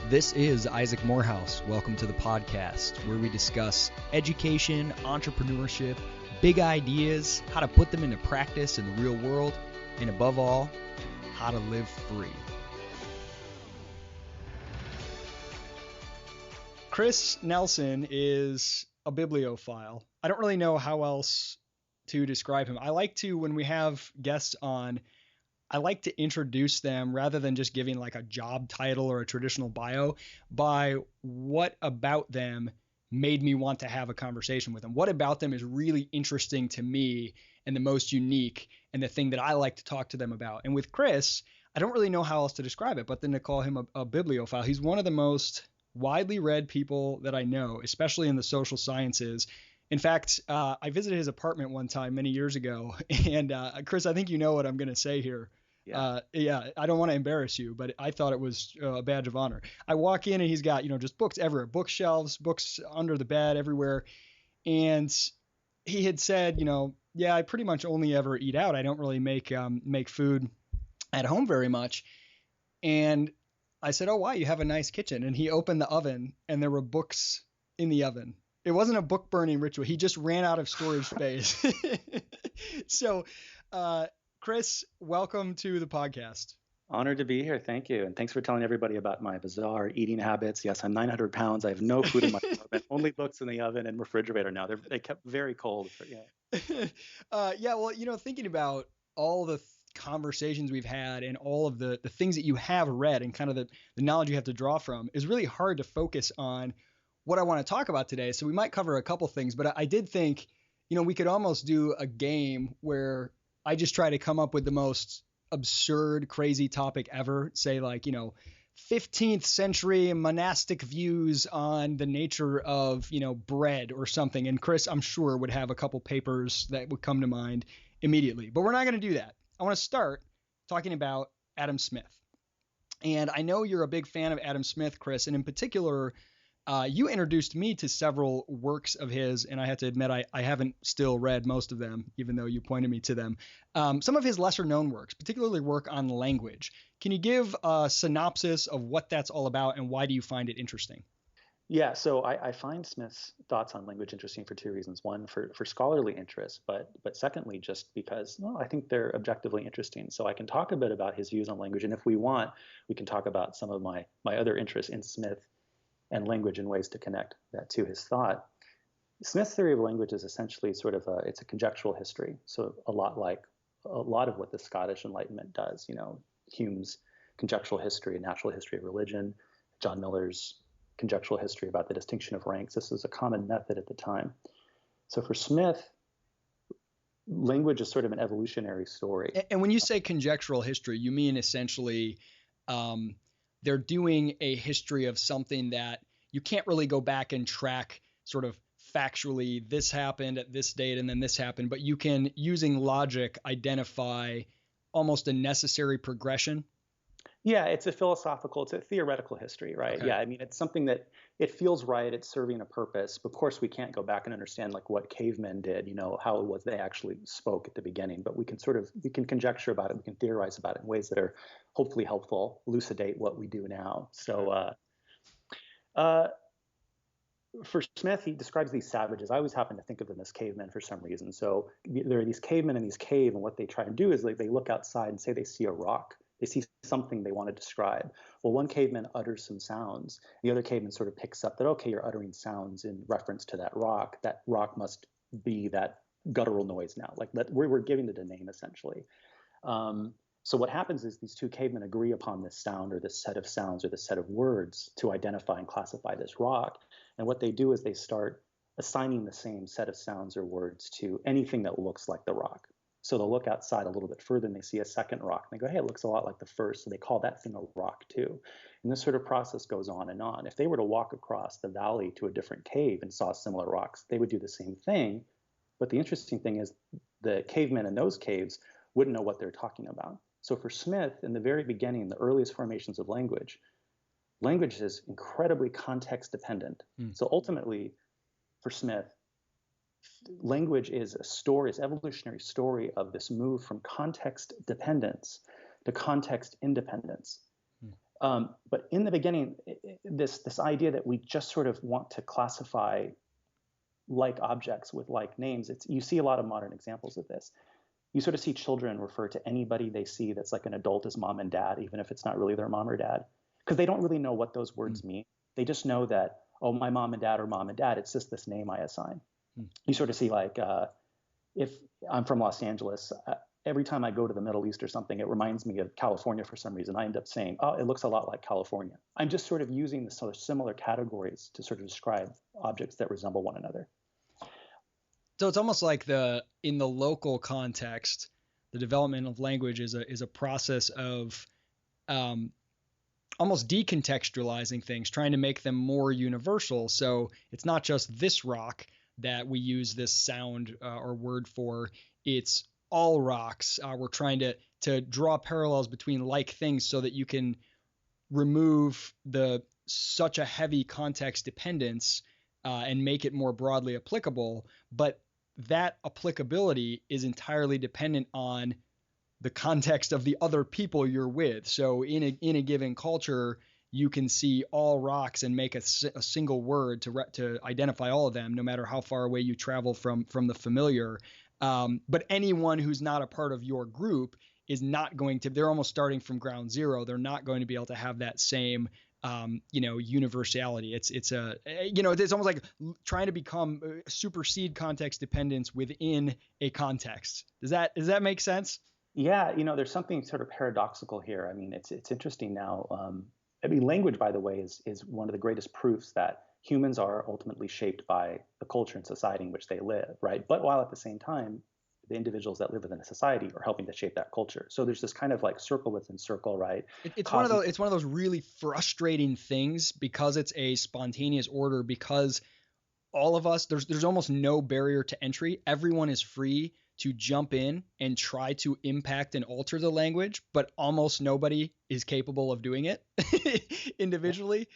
This is Isaac Morehouse. Welcome to the podcast where we discuss education, entrepreneurship, big ideas, how to put them into practice in the real world, and above all, how to live free. Chris Nelson is a bibliophile. I don't really know how else to describe him. I like to, when we have guests on, I like to introduce them rather than just giving like a job title or a traditional bio by what about them made me want to have a conversation with them. What about them is really interesting to me and the most unique and the thing that I like to talk to them about. And with Chris, I don't really know how else to describe it, but then to call him a bibliophile. He's one of the most widely read people that I know, especially in the social sciences. In fact, I visited his apartment one time many years ago, and Chris, I think you know what I'm going to say here. Yeah, I don't want to embarrass you, but I thought it was a badge of honor. I walk in and he's got, just books everywhere, bookshelves, books under the bed everywhere. And he had said, I pretty much only ever eat out. I don't really make food at home very much. And I said, oh, wow, you have a nice kitchen. And he opened the oven and there were books in the oven. It wasn't a book burning ritual. He just ran out of storage space. So, Chris, welcome to the podcast. Honored to be here. Thank you. And thanks for telling everybody about my bizarre eating habits. Yes, I'm 900 pounds. I have no food in my apartment, only books in the oven and refrigerator now. They kept very cold. Thinking about all the conversations we've had and all of the things that you have read and kind of the knowledge you have to draw from is really hard to focus on what I want to talk about today. So we might cover a couple things, but I did think, we could almost do a game where I just try to come up with the most absurd, crazy topic ever. Say 15th century monastic views on the nature of, bread or something. And Chris, I'm sure, would have a couple papers that would come to mind immediately. But we're not going to do that. I want to start talking about Adam Smith. And I know you're a big fan of Adam Smith, Chris, and in particular, you introduced me to several works of his, and I have to admit I haven't still read most of them, even though you pointed me to them. Some of his lesser-known works, particularly work on language. Can you give a synopsis of what that's all about, and why do you find it interesting? Yeah, so I find Smith's thoughts on language interesting for two reasons. One, for scholarly interest, but secondly, just because I think they're objectively interesting. So I can talk a bit about his views on language, and if we want, we can talk about some of my other interests in Smith and language and ways to connect that to his thought. Smith's theory of language is essentially it's a conjectural history. So a lot like a lot of what the Scottish Enlightenment does, Hume's conjectural history, natural history of religion, John Miller's conjectural history about the distinction of ranks. This was a common method at the time. So for Smith, language is sort of an evolutionary story. And when you say conjectural history, you mean essentially they're doing a history of something that you can't really go back and track sort of factually, this happened at this date and then this happened, but you can, using logic, identify almost a necessary progression. Yeah, it's a theoretical history, right? Okay. Yeah, I mean, it's something that it feels right. It's serving a purpose. Of course, we can't go back and understand like what cavemen did, how it was they actually spoke at the beginning, but we can conjecture about it. We can theorize about it in ways that are hopefully helpful, elucidate what we do now. So for Smith, he describes these savages. I always happen to think of them as cavemen for some reason. So there are these cavemen in these caves, and what they try to do is they look outside and say they see a rock. They see something they want to describe. Well, one caveman utters some sounds. The other caveman sort of picks up that, okay, you're uttering sounds in reference to that rock. That rock must be that guttural noise now. Like we're giving it a name, essentially. So what happens is these two cavemen agree upon this sound or this set of sounds or this set of words to identify and classify this rock. And what they do is they start assigning the same set of sounds or words to anything that looks like the rock. So they'll look outside a little bit further and they see a second rock. And they go, hey, it looks a lot like the first. So they call that thing a rock too. And this sort of process goes on and on. If they were to walk across the valley to a different cave and saw similar rocks, they would do the same thing. But the interesting thing is the cavemen in those caves wouldn't know what they're talking about. So for Smith, in the very beginning, the earliest formations of language is incredibly context dependent. So ultimately, for Smith, language is evolutionary story of this move from context dependence to context independence. But in the beginning, this idea that we just sort of want to classify like objects with like names, you see a lot of modern examples of this. You sort of see children refer to anybody they see that's like an adult as mom and dad, even if it's not really their mom or dad, because they don't really know what those words mean. They just know that, oh, my mom and dad are mom and dad. It's just this name I assign. You sort of see like, if I'm from Los Angeles, every time I go to the Middle East or something, it reminds me of California for some reason. I end up saying, oh, it looks a lot like California. I'm just sort of using the sort of similar categories to sort of describe objects that resemble one another. So it's almost like in the local context, the development of language is a process of almost decontextualizing things, trying to make them more universal. So it's not just this rock that we use this sound or word for. It's all rocks. We're trying to draw parallels between like things so that you can remove such a heavy context dependence and make it more broadly applicable. But that applicability is entirely dependent on the context of the other people you're with. So in a given culture, you can see all rocks and make a single word to identify all of them, no matter how far away you travel from the familiar. But anyone who's not a part of your group is not going to, they're almost starting from ground zero. They're not going to be able to have that same universality. It's almost like trying to supersede context dependence within a context. Does that make sense? Yeah, there's something sort of paradoxical here. I mean, it's interesting now. Language, by the way, is one of the greatest proofs that humans are ultimately shaped by the culture and society in which they live, right? But while at the same time, the individuals that live within a society are helping to shape that culture. So there's this kind of like circle within circle, right? It's one of those really frustrating things because it's a spontaneous order, because all of us, there's almost no barrier to entry. Everyone is free to jump in and try to impact and alter the language, but almost nobody is capable of doing it individually.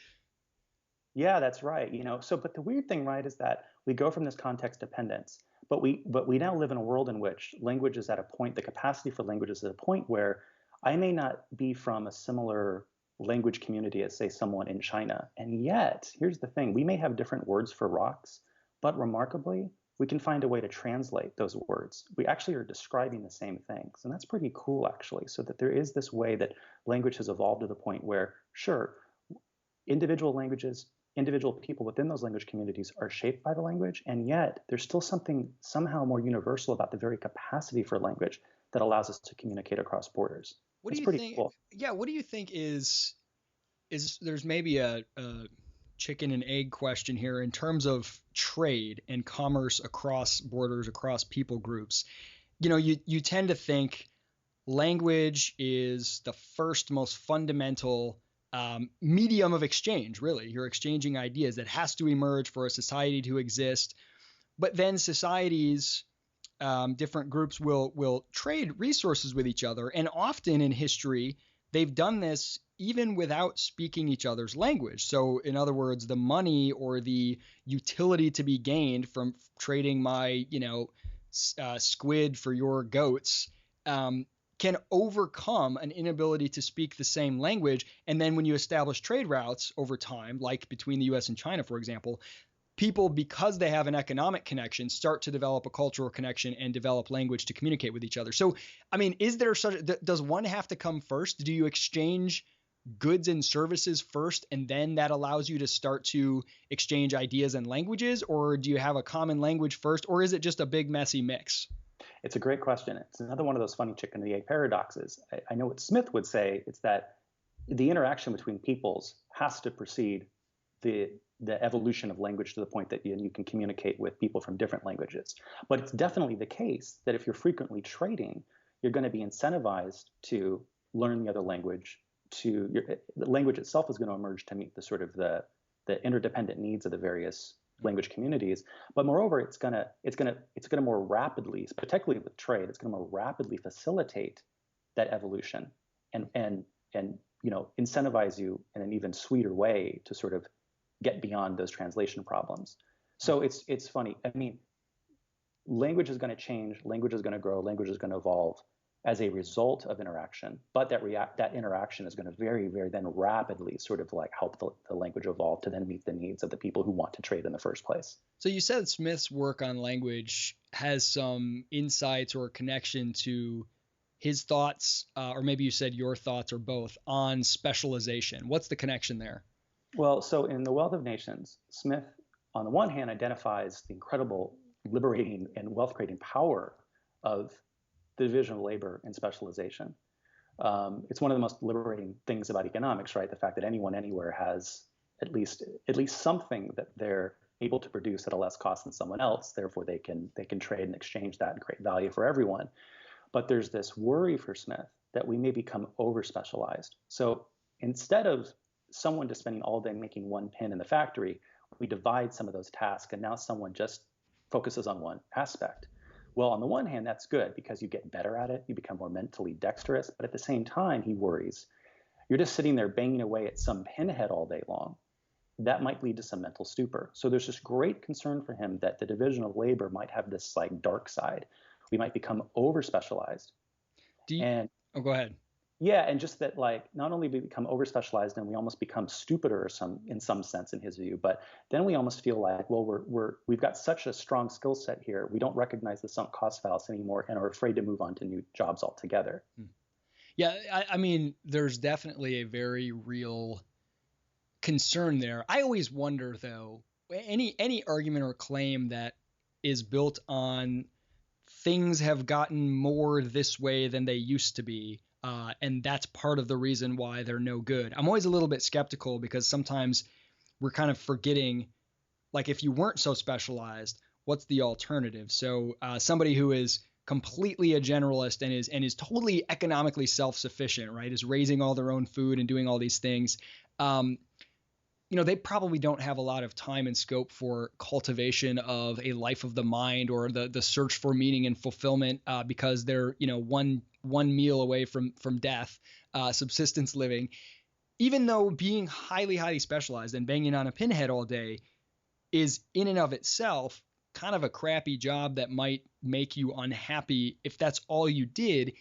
Yeah, that's right. But the weird thing, right, is that we go from this context dependence, but we now live in a world in which language is at a point, the capacity for language is at a point where I may not be from a similar language community as, say, someone in China. And yet, here's the thing, we may have different words for rocks, but remarkably, we can find a way to translate those words. We actually are describing the same things. And that's pretty cool, actually, so that there is this way that language has evolved to the point where, sure, individual languages, individual people within those language communities are shaped by the language, and yet there's still something somehow more universal about the very capacity for language that allows us to communicate across borders. What do you think? Cool. Yeah, what do you think is there's maybe a chicken and egg question here in terms of trade and commerce across borders, across people groups? You tend to think language is the first most fundamental medium of exchange, really. You're exchanging ideas that has to emerge for a society to exist. But then societies, different groups will trade resources with each other. And often in history, they've done this even without speaking each other's language. So in other words, the money or the utility to be gained from trading my, squid for your goats, can overcome an inability to speak the same language. And then when you establish trade routes over time, like between the US and China, for example, people, because they have an economic connection, start to develop a cultural connection and develop language to communicate with each other. So, I mean, does one have to come first? Do you exchange goods and services first, and then that allows you to start to exchange ideas and languages? Or do you have a common language first? Or is it just a big, messy mix? It's a great question. It's another one of those funny chicken and the egg paradoxes. I know what Smith would say. It's that the interaction between peoples has to precede the evolution of language to the point that you can communicate with people from different languages. But it's definitely the case that if you're frequently trading, you're going to be incentivized to learn the other language. The language itself is going to emerge to meet the sort of the interdependent needs of the various language communities, but moreover, it's gonna more rapidly, particularly with trade, it's gonna more rapidly facilitate that evolution and incentivize you in an even sweeter way to sort of get beyond those translation problems. So it's funny. I mean, language is going to change, language is going to grow, language is going to evolve. as a result of interaction, but that interaction is going to very, very then rapidly sort of like help the language evolve to then meet the needs of the people who want to trade in the first place. So you said Smith's work on language has some insights or connection to his thoughts, or maybe you said your thoughts, or both, on specialization. What's the connection there? Well, so in The Wealth of Nations, Smith, on the one hand, identifies the incredible liberating and wealth-creating power of the division of labor and specialization. It's one of the most liberating things about economics, right? The fact that anyone anywhere has at least something that they're able to produce at a less cost than someone else. Therefore, they can trade and exchange that and create value for everyone. But there's this worry for Smith that we may become over-specialized. So instead of someone just spending all day making one pin in the factory, we divide some of those tasks, and now someone just focuses on one aspect. Well, on the one hand, that's good because you get better at it, you become more mentally dexterous, but at the same time, he worries, you're just sitting there banging away at some pinhead all day long. That might lead to some mental stupor. So there's this great concern for him that the division of labor might have this like dark side. We might become over-specialized. Oh, go ahead. Yeah, and just that, like, not only we become over-specialized and we almost become stupider in some sense in his view, but then we almost feel like, well, we've got such a strong skill set here, we don't recognize the sunk cost fallacy anymore and are afraid to move on to new jobs altogether. Yeah, I mean, there's definitely a very real concern there. I always wonder, though, any argument or claim that is built on things have gotten more this way than they used to be, and that's part of the reason why they're no good. I'm always a little bit skeptical because sometimes we're kind of forgetting, like, if you weren't so specialized, what's the alternative? So somebody who is completely a generalist and is totally economically self-sufficient, right, is raising all their own food and doing all these things, they probably don't have a lot of time and scope for cultivation of a life of the mind or the search for meaning and fulfillment, because they're, one meal away from death, subsistence living. Even though being highly, highly specialized and banging on a pinhead all day is in and of itself kind of a crappy job that might make you unhappy if that's all you did,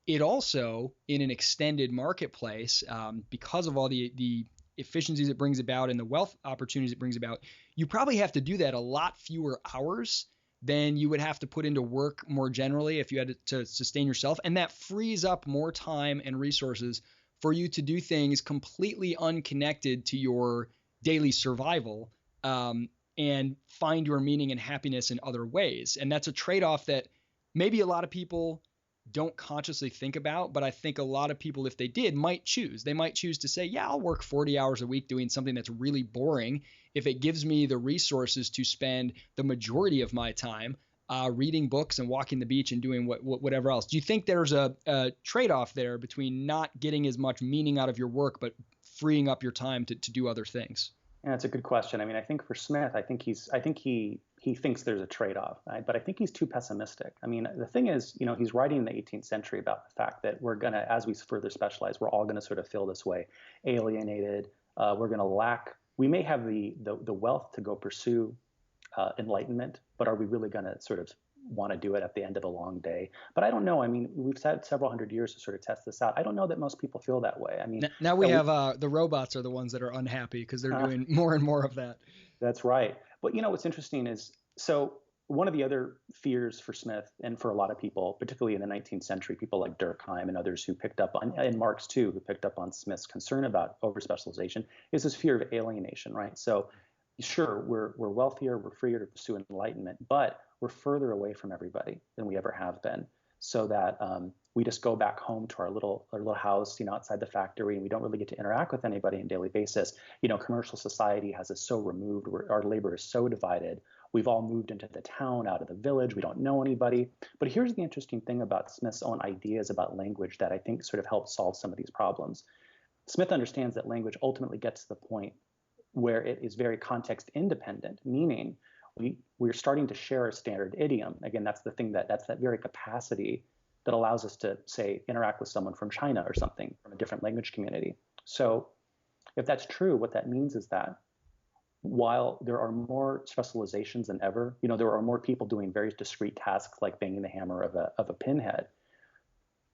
it also, in an extended marketplace, because of all the efficiencies it brings about and the wealth opportunities it brings about, you probably have to do that a lot fewer hours than you would have to put into work more generally if you had to sustain yourself. And that frees up more time and resources for you to do things completely unconnected to your daily survival, and find your meaning and happiness in other ways. And that's a trade-off that maybe a lot of people don't consciously think about, but I think a lot of people, if they did, might choose. They might choose to say, yeah, I'll work 40 hours a week doing something that's really boring if it gives me the resources to spend the majority of my time reading books and walking the beach and doing whatever else. Do you think there's a trade-off there between not getting as much meaning out of your work, but freeing up your time to do other things? Yeah, that's a good question. I mean, I think for Smith, I think he thinks there's a trade-off, right? But I think he's too pessimistic. I mean, the thing is, he's writing in the 18th century about the fact that we're going to, as we further specialize, we're all going to sort of feel this way, alienated. We're going to lack. We may have the wealth to go pursue enlightenment, but are we really going to sort of want to do it at the end of a long day? But I don't know. I mean, we've had several hundred years to sort of test this out. I don't know that most people feel that way. I mean, now we have the robots are the ones that are unhappy because they're doing more and more of that. That's right. But what's interesting is, so one of the other fears for Smith and for a lot of people, particularly in the 19th century, people like Durkheim and others who picked up on, and Marx too, who picked up on Smith's concern about overspecialization, is this fear of alienation, right? So sure, we're wealthier, we're freer to pursue enlightenment, but we're further away from everybody than we ever have been, so that we just go back home to our little house, outside the factory, and we don't really get to interact with anybody on a daily basis. Commercial society has us so removed, our labor is so divided. We've all moved into the town, out of the village. We don't know anybody. But here's the interesting thing about Smith's own ideas about language that I think sort of helps solve some of these problems. Smith understands that language ultimately gets to the point where it is very context independent, meaning we're starting to share a standard idiom. Again, that's that very capacity that allows us to, say, interact with someone from China or something from a different language community. So if that's true, what that means is that while there are more specializations than ever, there are more people doing very discrete tasks like banging the hammer of a pinhead,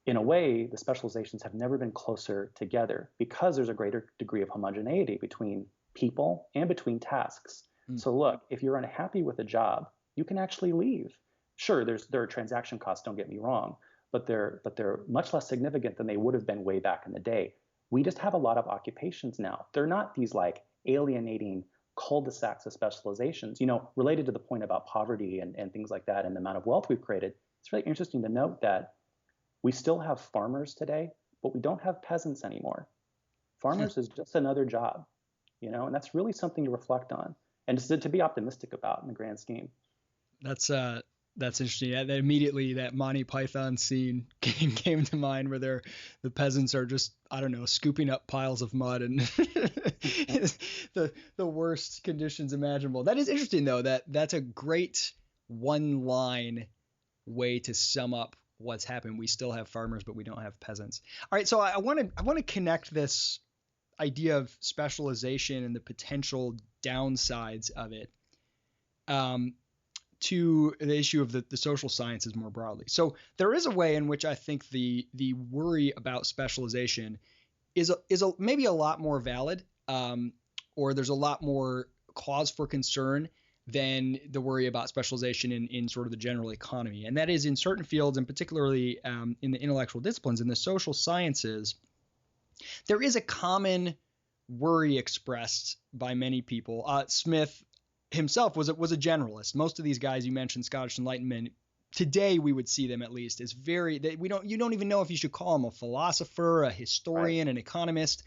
in a way, the specializations have never been closer together because there's a greater degree of homogeneity between people and between tasks. So look, if you're unhappy with a job, you can actually leave. Sure, there are transaction costs, don't get me wrong, but they're much less significant than they would have been way back in the day. We just have a lot of occupations now. They're not these like alienating cul-de-sacs of specializations. Related to the point about poverty and things like that and the amount of wealth we've created, it's really interesting to note that we still have farmers today, but we don't have peasants anymore. Farmers is just another job, and that's really something to reflect on and just to be optimistic about in the grand scheme. That's interesting. Immediately that Monty Python scene came to mind where the peasants are just, I don't know, scooping up piles of mud and the worst conditions imaginable. That is interesting though. That's a great one line way to sum up what's happened. We still have farmers, but we don't have peasants. All right. So I want to connect this idea of specialization and the potential downsides of it to the issue of the social sciences more broadly. So there is a way in which I think the worry about specialization is maybe a lot more valid, or there's a lot more cause for concern than the worry about specialization in sort of the general economy. And that is in certain fields, and particularly in the intellectual disciplines, in the social sciences, there is a common worry expressed by many people. Smith himself was a generalist. Most of these guys you mentioned, Scottish Enlightenment, today we would see them at least as you don't even know if you should call them a philosopher, a historian, an economist.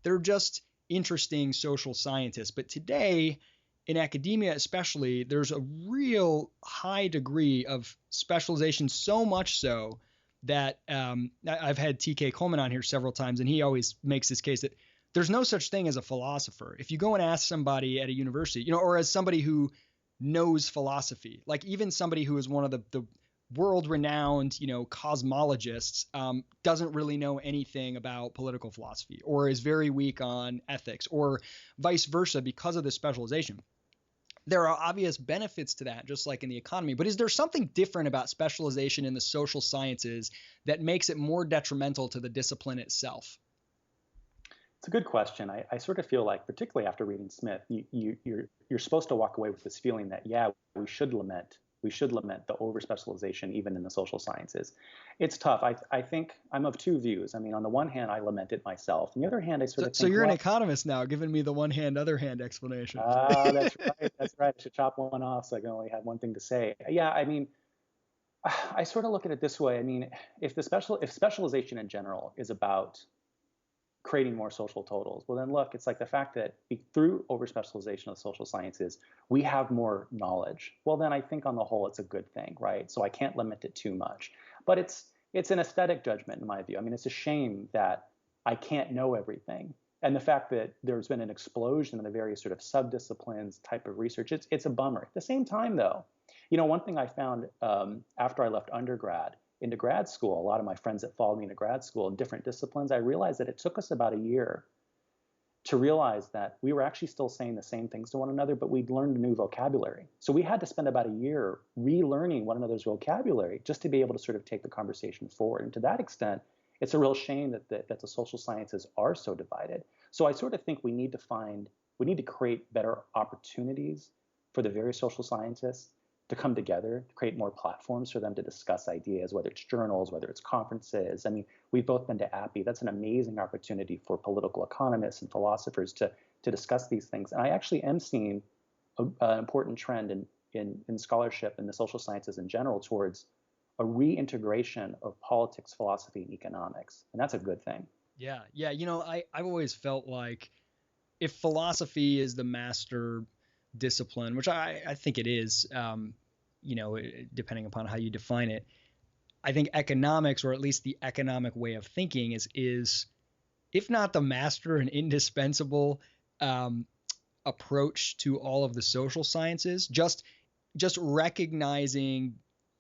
They're just interesting social scientists. But today, in academia especially, there's a real high degree of specialization, so much so that I've had T.K. Coleman on here several times, and he always makes this case that there's no such thing as a philosopher. If you go and ask somebody at a university, or as somebody who knows philosophy, like even somebody who is one of the world-renowned, cosmologists, doesn't really know anything about political philosophy, or is very weak on ethics, or vice versa because of the specialization. There are obvious benefits to that, just like in the economy. But is there something different about specialization in the social sciences that makes it more detrimental to the discipline itself? It's a good question. I sort of feel like, particularly after reading Smith, you're supposed to walk away with this feeling that, yeah, we should lament the over-specialization even in the social sciences. It's tough. I think I'm of two views. I mean, on the one hand, I lament it myself. On the other hand, I sort of think, so you're an economist now, giving me the one hand, other hand explanation. That's right. That's right. I should chop one off so I can only have one thing to say. Yeah, I mean, I sort of look at it this way. I mean, if specialization in general is about creating more social totals, well then look, it's like the fact that through over-specialization of the social sciences, we have more knowledge. Well then I think on the whole it's a good thing, right? So I can't limit it too much. But it's an aesthetic judgment in my view. I mean, it's a shame that I can't know everything. And the fact that there's been an explosion in the various sort of subdisciplines type of research, it's a bummer. At the same time though, one thing I found after I left undergrad into grad school, a lot of my friends that followed me into grad school in different disciplines, I realized that it took us about a year to realize that we were actually still saying the same things to one another, but we'd learned a new vocabulary. So we had to spend about a year relearning one another's vocabulary just to be able to sort of take the conversation forward. And to that extent, it's a real shame that the social sciences are so divided. So I sort of think we need to create better opportunities for the various social scientists to come together, to create more platforms for them to discuss ideas, whether it's journals, whether it's conferences. I mean, we've both been to API. That's an amazing opportunity for political economists and philosophers to discuss these things. And I actually am seeing an important trend in scholarship and the social sciences in general towards a reintegration of politics, philosophy, and economics. And that's a good thing. Yeah. I've always felt like if philosophy is the master discipline, which I think it is, depending upon how you define it, I think economics, or at least the economic way of thinking, is if not the master and indispensable approach to all of the social sciences. Just recognizing,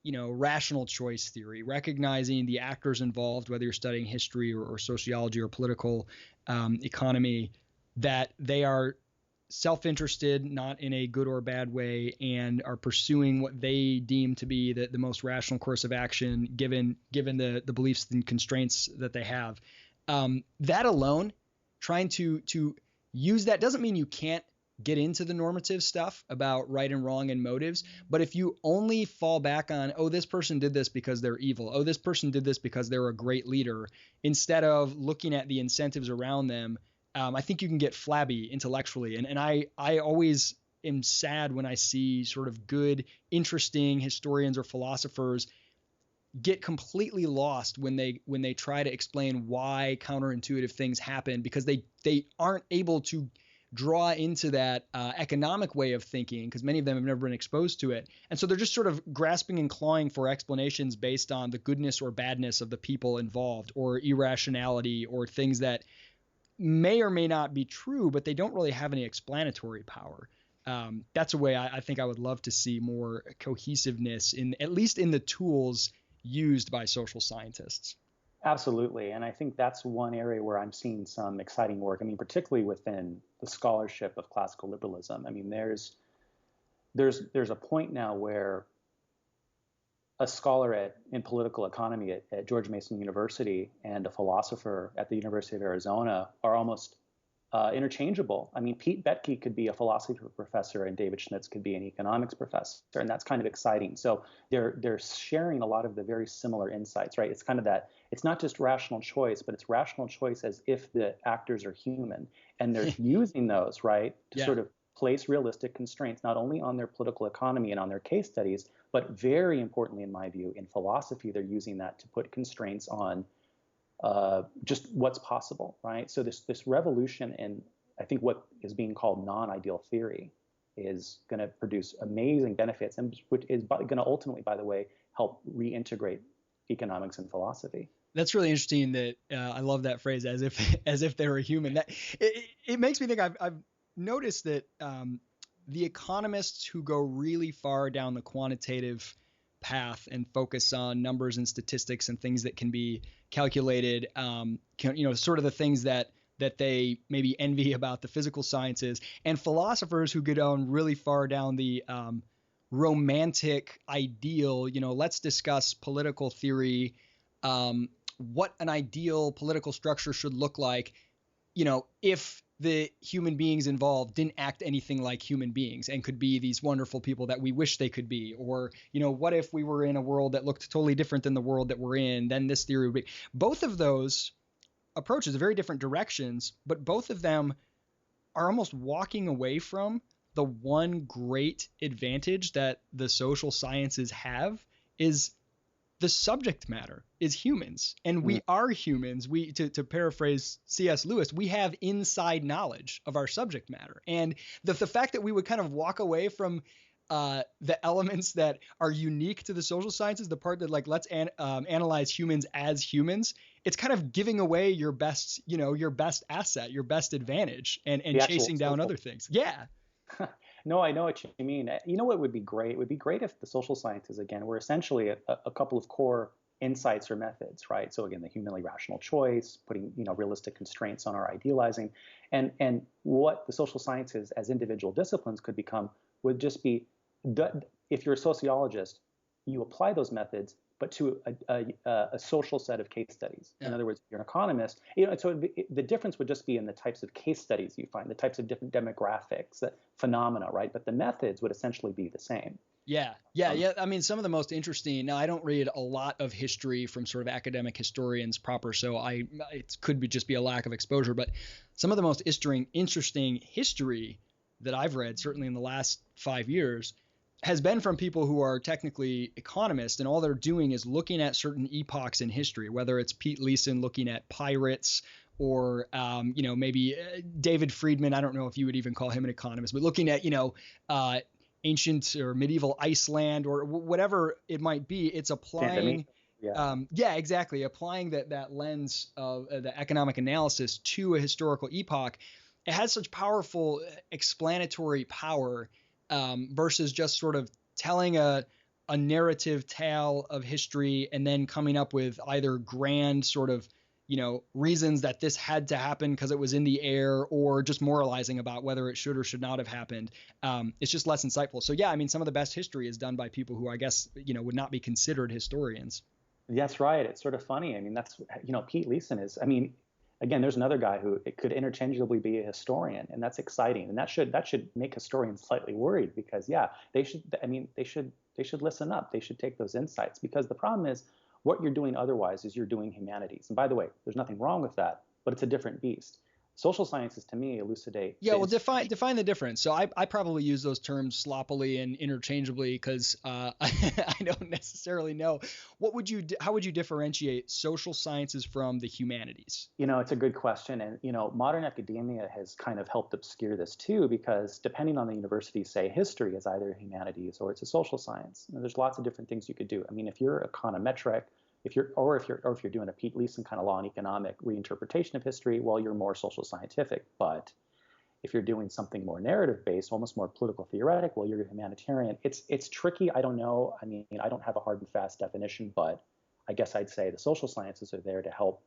rational choice theory, recognizing the actors involved, whether you're studying history or sociology or political economy, that they are self-interested, not in a good or bad way, and are pursuing what they deem to be the most rational course of action given the beliefs and constraints that they have. That alone, trying to use that doesn't mean you can't get into the normative stuff about right and wrong and motives. But if you only fall back on, oh, this person did this because they're evil, oh, this person did this because they're a great leader, instead of looking at the incentives around them, I think you can get flabby intellectually. And I always am sad when I see sort of good, interesting historians or philosophers get completely lost when they try to explain why counterintuitive things happen, because they aren't able to draw into that economic way of thinking, because many of them have never been exposed to it. And so they're just sort of grasping and clawing for explanations based on the goodness or badness of the people involved, or irrationality, or things that may or may not be true, but they don't really have any explanatory power. That's a way I think I would love to see more cohesiveness in, at least in the tools used by social scientists. Absolutely. And I think that's one area where I'm seeing some exciting work. I mean, particularly within the scholarship of classical liberalism. I mean, there's a point now where a scholar in political economy at George Mason University and a philosopher at the University of Arizona are almost interchangeable. I mean, Pete Boettke could be a philosophy professor and David Schmitz could be an economics professor, and that's kind of exciting. So they're sharing a lot of the very similar insights, right? It's kind of that, it's not just rational choice, but it's rational choice as if the actors are human, and they're using those, right, to sort of place realistic constraints, not only on their political economy and on their case studies, but very importantly, in my view, in philosophy, they're using that to put constraints on just what's possible, right? So this revolution in, I think, what is being called non-ideal theory is going to produce amazing benefits, and which is going to ultimately, by the way, help reintegrate economics and philosophy. That's really interesting. That I love that phrase, as if they were human. That it makes me think. I've noticed that the economists who go really far down the quantitative path and focus on numbers and statistics and things that can be calculated, sort of the things that they maybe envy about the physical sciences, and philosophers who go down really far down the romantic ideal, let's discuss political theory, what an ideal political structure should look like, if the human beings involved didn't act anything like human beings and could be these wonderful people that we wish they could be. Or, what if we were in a world that looked totally different than the world that we're in? Then this theory would be. Both of those approaches are very different directions, but both of them are almost walking away from the one great advantage that the social sciences have, is the subject matter is humans, and we are humans. We, to paraphrase C.S. Lewis, we have inside knowledge of our subject matter. And the fact that we would kind of walk away from the elements that are unique to the social sciences, the part that let's analyze humans as humans, it's kind of giving away your best asset, your best advantage, and chasing down other things. Yeah. No, I know what you mean. You know what would be great? It would be great if the social sciences, again, were essentially a couple of core insights or methods, right? So again, the humanly rational choice, putting realistic constraints on our idealizing, and what the social sciences as individual disciplines could become would just be, if you're a sociologist, you apply those methods, but to a social set of case studies. Yeah. In other words, if you're an economist, so the difference would just be in the types of case studies you find, the types of different demographics, phenomena, right? But the methods would essentially be the same. Yeah. I mean, some of the most interesting. Now, I don't read a lot of history from sort of academic historians proper, so it could just be a lack of exposure. But some of the most interesting history that I've read, certainly in the last 5 years, has been from people who are technically economists, and all they're doing is looking at certain epochs in history, whether it's Pete Leeson looking at pirates, or maybe David Friedman. I don't know if you would even call him an economist, but looking at ancient or medieval Iceland, or whatever it might be. It's applying exactly, applying that lens of the economic analysis to a historical epoch. It has such powerful explanatory power, versus just sort of telling a narrative tale of history and then coming up with either grand sort of reasons that this had to happen because it was in the air, or just moralizing about whether it should or should not have happened. It's just less insightful. So yeah, I mean, some of the best history is done by people who I guess, would not be considered historians. That's right. It's sort of funny. I mean, that's, Pete Leeson is, I mean, again, there's another guy who it could interchangeably be a historian, and that's exciting. And that should make historians slightly worried, because yeah, they should listen up. They should take those insights, because the problem is what you're doing otherwise is you're doing humanities. And by the way, there's nothing wrong with that, but it's a different beast. Social sciences, to me, elucidate. Yeah, well, define the difference. So I probably use those terms sloppily and interchangeably because I don't necessarily know. How would you differentiate social sciences from the humanities? It's a good question. And, modern academia has kind of helped obscure this too, because depending on the university, say history is either humanities or it's a social science. There's lots of different things you could do. I mean, if you're econometric, if you're doing a Pete Leeson kind of law and economic reinterpretation of history, well, you're more social scientific. But if you're doing something more narrative based, almost more political theoretic, well, you're a humanitarian. It's tricky. I don't know. I mean, I don't have a hard and fast definition, but I guess I'd say the social sciences are there to help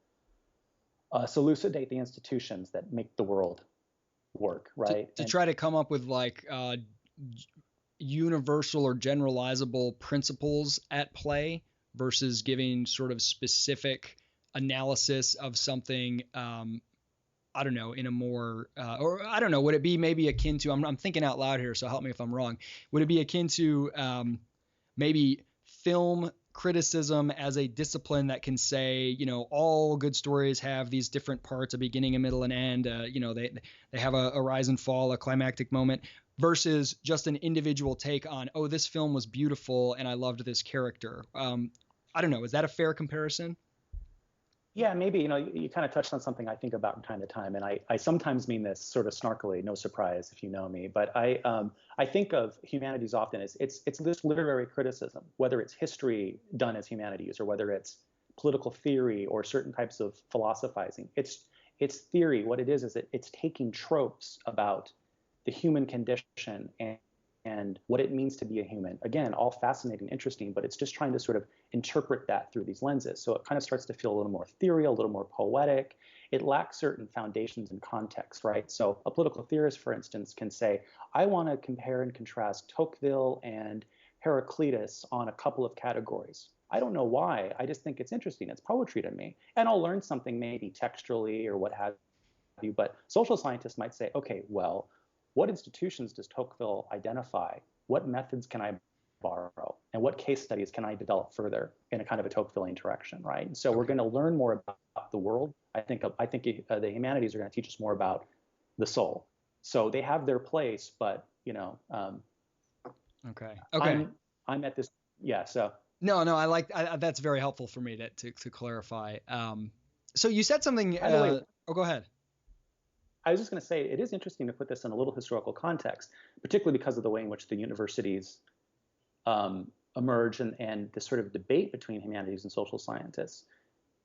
us elucidate the institutions that make the world work, right? To try to come up with like universal or generalizable principles at play, versus giving sort of specific analysis of something, I don't know, in a more, or I don't know, would it be maybe akin to, I'm thinking out loud here, so help me if I'm wrong. Would it be akin to maybe film criticism as a discipline that can say, all good stories have these different parts, a beginning, a middle, and end, they have a rise and fall, a climactic moment, versus just an individual take on, oh, this film was beautiful and I loved this character. I don't know. Is that a fair comparison? Yeah, maybe. You kind of touched on something I think about from time to time, and I sometimes mean this sort of snarkily, no surprise if you know me, but I think of humanities often as it's this literary criticism, whether it's history done as humanities or whether it's political theory or certain types of philosophizing. It's theory. What it is it's taking tropes about the human condition and what it means to be a human. Again, all fascinating, interesting, but it's just trying to sort of interpret that through these lenses. So it kind of starts to feel a little more ethereal, a little more poetic. It lacks certain foundations and context, right? So a political theorist, for instance, can say, I want to compare and contrast Tocqueville and Heraclitus on a couple of categories. I don't know why. I just think it's interesting. It's poetry to me. And I'll learn something maybe textually or what have you. But social scientists might say, okay, well, what institutions does Tocqueville identify? What methods can I borrow? And what case studies can I develop further in a kind of a Tocquevillian direction, right? And so we're going to learn more about the world. I think the humanities are going to teach us more about the soul. So they have their place, but Okay. I'm at this. Yeah. So. No, that's very helpful for me to clarify. So you said something. By the way, go ahead. I was just going to say, it is interesting to put this in a little historical context, particularly because of the way in which the universities emerge and this sort of debate between humanities and social scientists.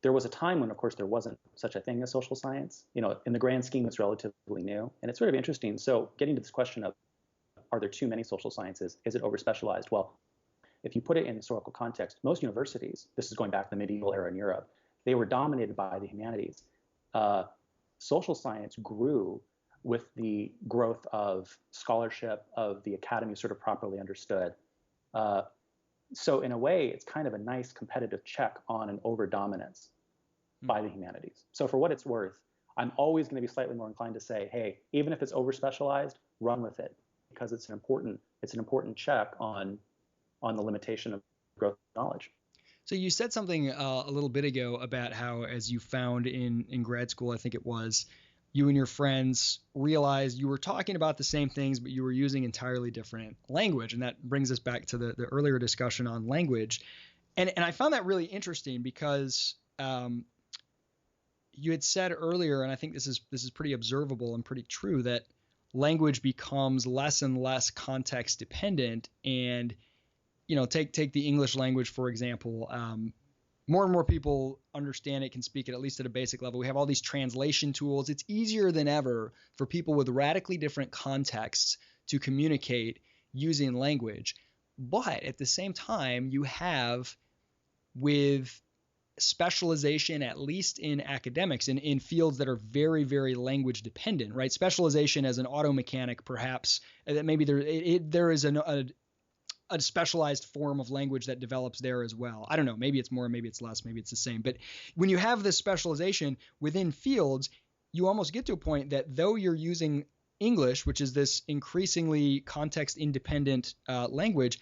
There was a time when, of course, there wasn't such a thing as social science. In the grand scheme, it's relatively new. And it's sort of interesting. So getting to this question of, are there too many social sciences? Is it overspecialized? Well, if you put it in historical context, most universities, this is going back to the medieval era in Europe, they were dominated by the humanities. Social science grew with the growth of scholarship, of the academy sort of properly understood. So in a way, it's kind of a nice competitive check on an over-dominance by the humanities. So for what it's worth, I'm always going to be slightly more inclined to say, hey, even if it's over-specialized, run with it, because it's an important check on the limitation of growth of knowledge. So you said something a little bit ago about how, as you found in grad school, I think it was, you and your friends realized you were talking about the same things, but you were using entirely different language. And that brings us back to the earlier discussion on language. And I found that really interesting because you had said earlier, and I think this is pretty observable and pretty true, that language becomes less and less context dependent. And take the English language, for example. More and more people understand it, can speak it, at least at a basic level. We have all these translation tools. It's easier than ever for people with radically different contexts to communicate using language. But at the same time, you have, with specialization, at least in academics, in fields that are very, very language dependent, right? Specialization as an auto mechanic, perhaps, that maybe there is a specialized form of language that develops there as well. I don't know. Maybe it's more, maybe it's less, maybe it's the same. But when you have this specialization within fields, you almost get to a point that though you're using English, which is this increasingly context independent language,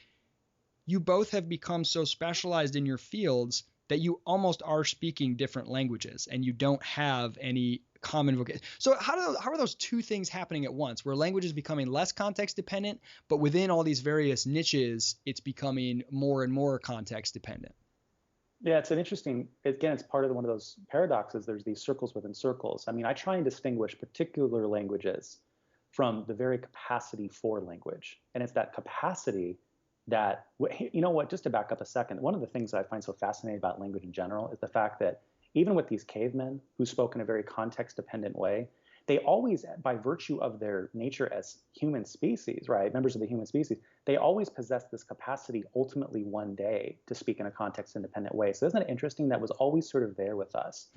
you both have become so specialized in your fields that you almost are speaking different languages and you don't have any common vocabulary. So how are those two things happening at once, where language is becoming less context dependent, but within all these various niches, it's becoming more and more context dependent? Yeah, it's it's part of one of those paradoxes. There's these circles within circles. I mean, I try and distinguish particular languages from the very capacity for language. And it's that capacity that, you know what, just to back up a second, one of the things that I find so fascinating about language in general is the fact that even with these cavemen who spoke in a very context-dependent way, they always, by virtue of their nature as human species, right, members of the human species, they always possess this capacity ultimately one day to speak in a context-independent way. So isn't it interesting that was always sort of there with us?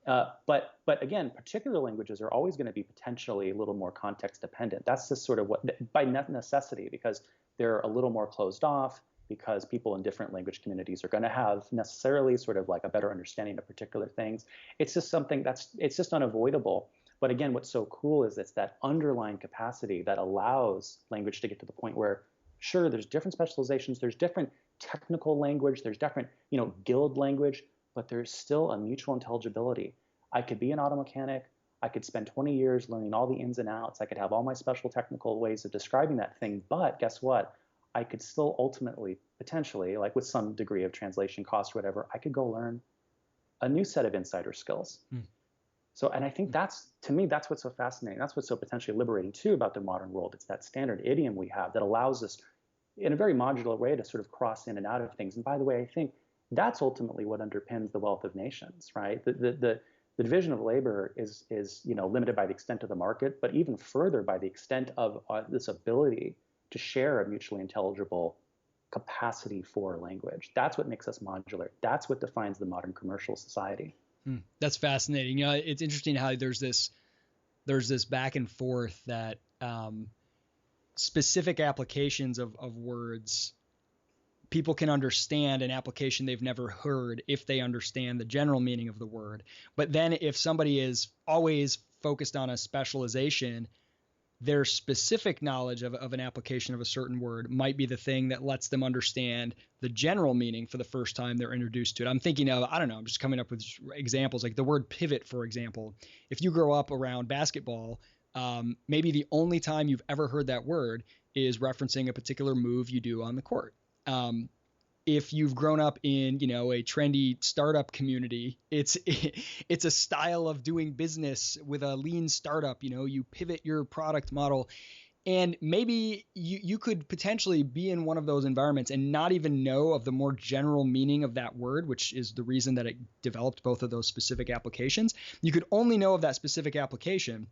But again, particular languages are always going to be potentially a little more context dependent. That's just sort of what, by necessity, because they're a little more closed off, because people in different language communities are going to have necessarily sort of like a better understanding of particular things. It's just something it's just unavoidable. But again, what's so cool is it's that underlying capacity that allows language to get to the point where, sure, there's different specializations, there's different technical language, there's different, guild language, but there's still a mutual intelligibility. I could be an auto mechanic. I could spend 20 years learning all the ins and outs. I could have all my special technical ways of describing that thing. But guess what? I could still ultimately, potentially, like with some degree of translation cost or whatever, I could go learn a new set of insider skills. So, and I think to me, that's what's so fascinating. That's what's so potentially liberating too about the modern world. It's that standard idiom we have that allows us in a very modular way to sort of cross in and out of things. And by the way, I think that's ultimately what underpins the wealth of nations, right? The division of labor is limited by the extent of the market, but even further by the extent of this ability to share a mutually intelligible capacity for language. That's what makes us modular. That's what defines the modern commercial society. That's fascinating. It's interesting how there's this back and forth that specific applications of words, people can understand an application they've never heard if they understand the general meaning of the word. But then if somebody is always focused on a specialization, their specific knowledge of an application of a certain word might be the thing that lets them understand the general meaning for the first time they're introduced to it. I'm thinking of, I don't know, I'm just coming up with examples like the word pivot, for example. If you grow up around basketball, maybe the only time you've ever heard that word is referencing a particular move you do on the court. If you've grown up in, a trendy startup community, it's a style of doing business with a lean startup. You pivot your product model, and maybe you could potentially be in one of those environments and not even know of the more general meaning of that word, which is the reason that it developed both of those specific applications. You could only know of that specific application.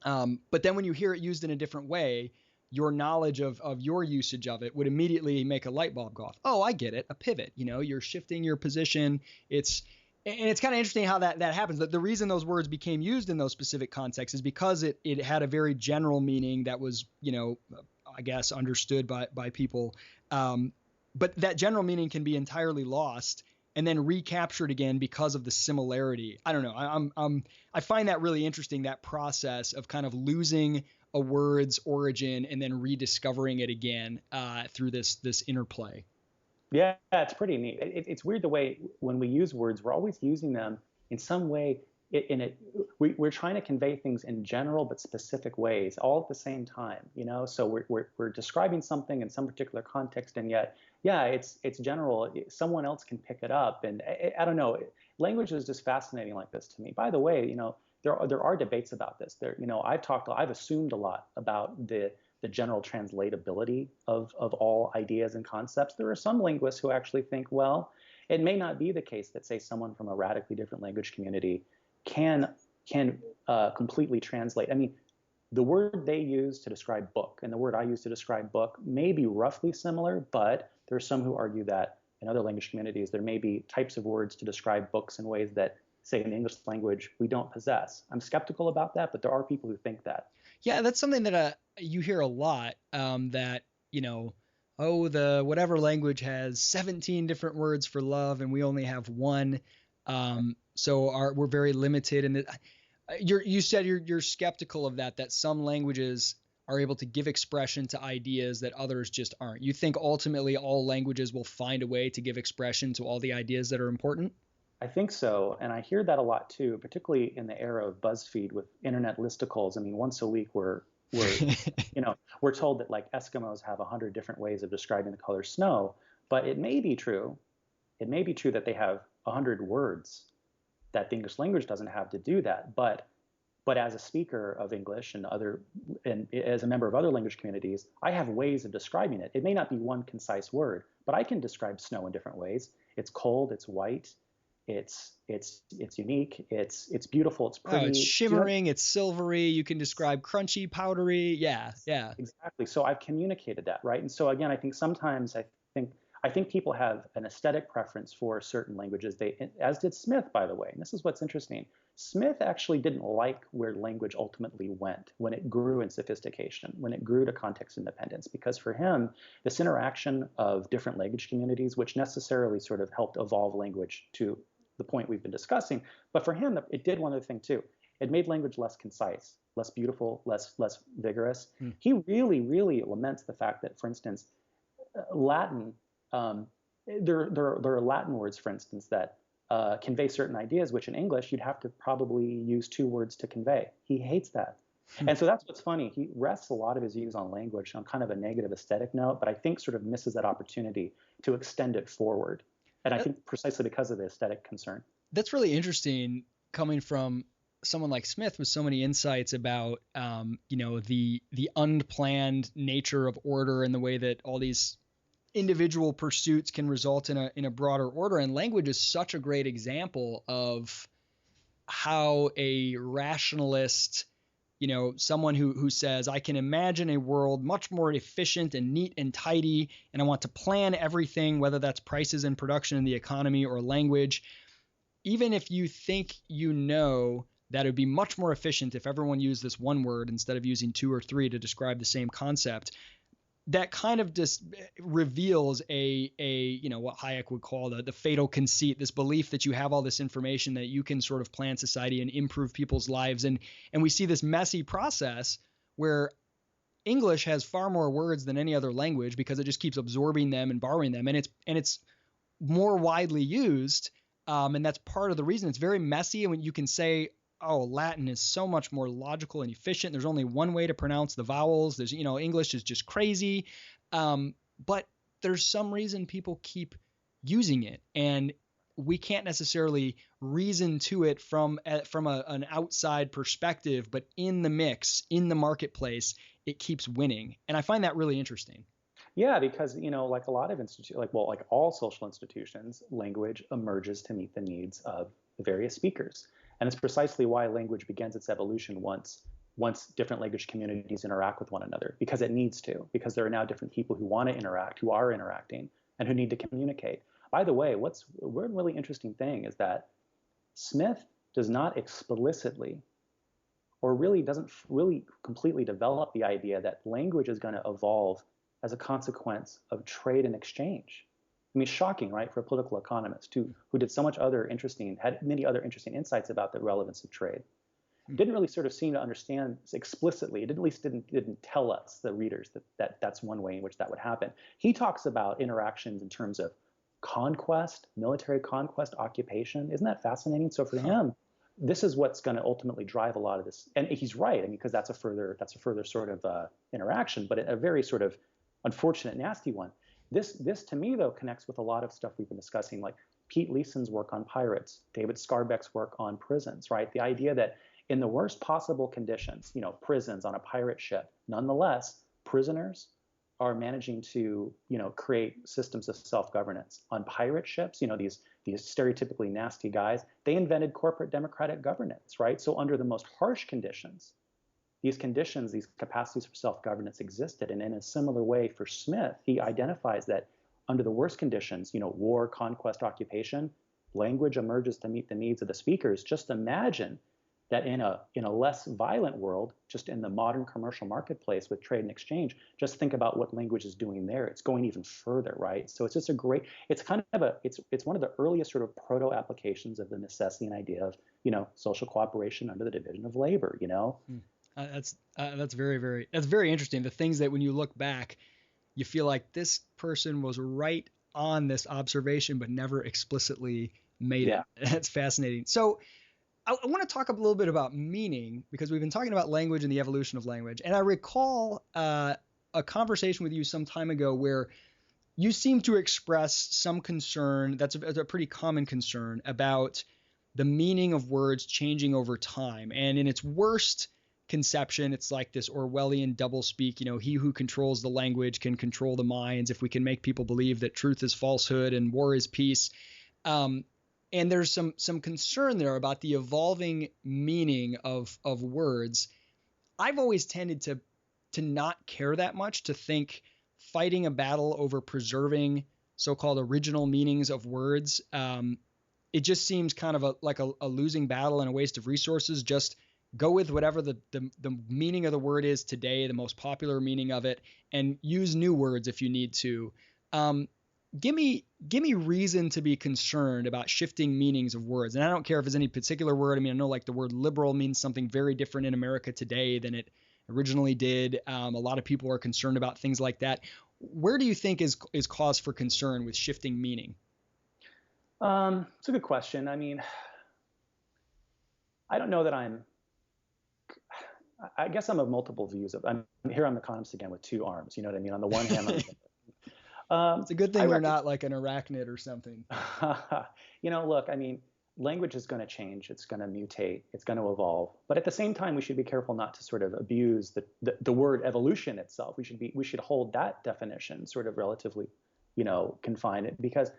But then when you hear it used in a different way, your knowledge of your usage of it would immediately make a light bulb go off. Oh, I get it. A pivot, you're shifting your position. It's kind of interesting how that happens. The reason those words became used in those specific contexts is because it had a very general meaning that was, I guess, understood by people. But that general meaning can be entirely lost and then recaptured again because of the similarity. I don't know. I find that really interesting, that process of kind of losing a word's origin and then rediscovering it again through this interplay. Yeah, it's pretty neat. It's weird the way when we use words, we're always using them in some way. We're trying to convey things in general but specific ways, all at the same time. So we're describing something in some particular context, and yet, yeah, it's general. Someone else can pick it up, and I don't know. Language is just fascinating like this to me. By the way, there are debates about this. I've assumed a lot about the general translatability of all ideas and concepts. There are some linguists who actually think, well, it may not be the case that, say, someone from a radically different language community can completely translate. I mean, the word they use to describe book and the word I use to describe book may be roughly similar, but there are some who argue that in other language communities, there may be types of words to describe books in ways that, say, in the English language, we don't possess. I'm skeptical about that, but there are people who think that. Yeah, that's something that you hear a lot, that, oh, the whatever language has 17 different words for love and we only have one. So we're very limited. And you said you're skeptical of that some languages are able to give expression to ideas that others just aren't. You think ultimately all languages will find a way to give expression to all the ideas that are important? I think so. And I hear that a lot too, particularly in the era of BuzzFeed with internet listicles. I mean, once a week we're told that like Eskimos have 100 different ways of describing the color snow, but it may be true. It may be true that they have 100 words that the English language doesn't have to do that. But as a speaker of English and as a member of other language communities, I have ways of describing it. It may not be one concise word, but I can describe snow in different ways. It's cold, it's white, it's unique, it's beautiful, it's pretty. Oh, it's shimmering, it's silvery. You can describe crunchy, powdery. Yeah. Exactly. So I've communicated that, right? And so again, I think sometimes I think people have an aesthetic preference for certain languages. As did Smith, by the way. And this is what's interesting. Smith actually didn't like where language ultimately went when it grew in sophistication, when it grew to context independence, because for him, this interaction of different language communities, which necessarily sort of helped evolve language to the point we've been discussing, but for him, it did one other thing too. It made language less concise, less beautiful, less vigorous. He really, really laments the fact that, for instance, Latin. There are Latin words, for instance, that convey certain ideas, which in English you'd have to probably use two words to convey. He hates that. And so that's what's funny. He rests a lot of his views on language on kind of a negative aesthetic note, but I think sort of misses that opportunity to extend it forward. And I think precisely because of the aesthetic concern. That's really interesting coming from someone like Smith with so many insights about, the unplanned nature of order and the way that all these individual pursuits can result in a broader order. And language is such a great example of how a rationalist, someone who says, I can imagine a world much more efficient and neat and tidy, and I want to plan everything, whether that's prices and production in the economy or language. Even if you think that it would be much more efficient if everyone used this one word instead of using two or three to describe the same concept, that kind of just reveals what Hayek would call the fatal conceit, this belief that you have all this information that you can sort of plan society and improve people's lives. And we see this messy process where English has far more words than any other language because it just keeps absorbing them and borrowing them. And it's more widely used. And that's part of the reason it's very messy. And when you can say, oh, Latin is so much more logical and efficient. There's only one way to pronounce the vowels. There's, English is just crazy. But there's some reason people keep using it, and we can't necessarily reason to it from an outside perspective, but in the mix, in the marketplace, it keeps winning. And I find that really interesting. Yeah, because, like a lot of like all social institutions, language emerges to meet the needs of the various speakers. And it's precisely why language begins its evolution once different language communities interact with one another, because it needs to, because there are now different people who want to interact, who are interacting, and who need to communicate. By the way, one really interesting thing is that Smith does not explicitly, or really doesn't really completely develop the idea that language is going to evolve as a consequence of trade and exchange. I mean, shocking, right, for a political economist who did so much had many other interesting insights about the relevance of trade. Didn't really sort of seem to understand explicitly. It at least didn't tell us, the readers, that's one way in which that would happen. He talks about interactions in terms of conquest, military conquest, occupation. Isn't that fascinating? So for him, this is what's going to ultimately drive a lot of this. And he's right, because that's a further sort of interaction, but a very sort of unfortunate, nasty one. This to me, though, connects with a lot of stuff we've been discussing, like Pete Leeson's work on pirates, David Scarbeck's work on prisons, right? The idea that in the worst possible conditions, prisons on a pirate ship, nonetheless, prisoners are managing to, create systems of self-governance. On pirate ships, these stereotypically nasty guys, they invented corporate democratic governance, right? So under the most harsh conditions, these capacities for self-governance existed. And in a similar way for Smith, he identifies that under the worst conditions, war, conquest, occupation, language emerges to meet the needs of the speakers. Just imagine that in a less violent world, just in the modern commercial marketplace with trade and exchange, just think about what language is doing there. It's going even further, right? So it's just it's kind of it's one of the earliest sort of proto applications of the necessity idea of, social cooperation under the division of labor, That's very interesting. The things that when you look back, you feel like this person was right on this observation, but never explicitly made it. That's fascinating. So I want to talk a little bit about meaning, because we've been talking about language and the evolution of language. And I recall a conversation with you some time ago where you seem to express some concern, that's a pretty common concern, about the meaning of words changing over time. And in its worst conception, it's like this Orwellian doublespeak, he who controls the language can control the minds. If we can make people believe that truth is falsehood and war is peace. And there's some concern there about the evolving meaning of words. I've always tended to not care that much, to think fighting a battle over preserving so-called original meanings of words, it just seems kind of like a losing battle and a waste of resources. Just go with whatever the meaning of the word is today, the most popular meaning of it, and use new words if you need to. Give me reason to be concerned about shifting meanings of words. And I don't care if it's any particular word. I mean, I know like the word liberal means something very different in America today than it originally did. A lot of people are concerned about things like that. Where do you think is cause for concern with shifting meaning? It's a good question. I mean, I don't know that I guess I'm of multiple views I'm the economist again with two arms. You know what I mean? On the one hand, it's a good thing you're not like an arachnid or something. Look, I mean, language is going to change. It's going to mutate. It's going to evolve. But at the same time, we should be careful not to sort of abuse the word evolution itself. We should hold that definition sort of relatively, confined, because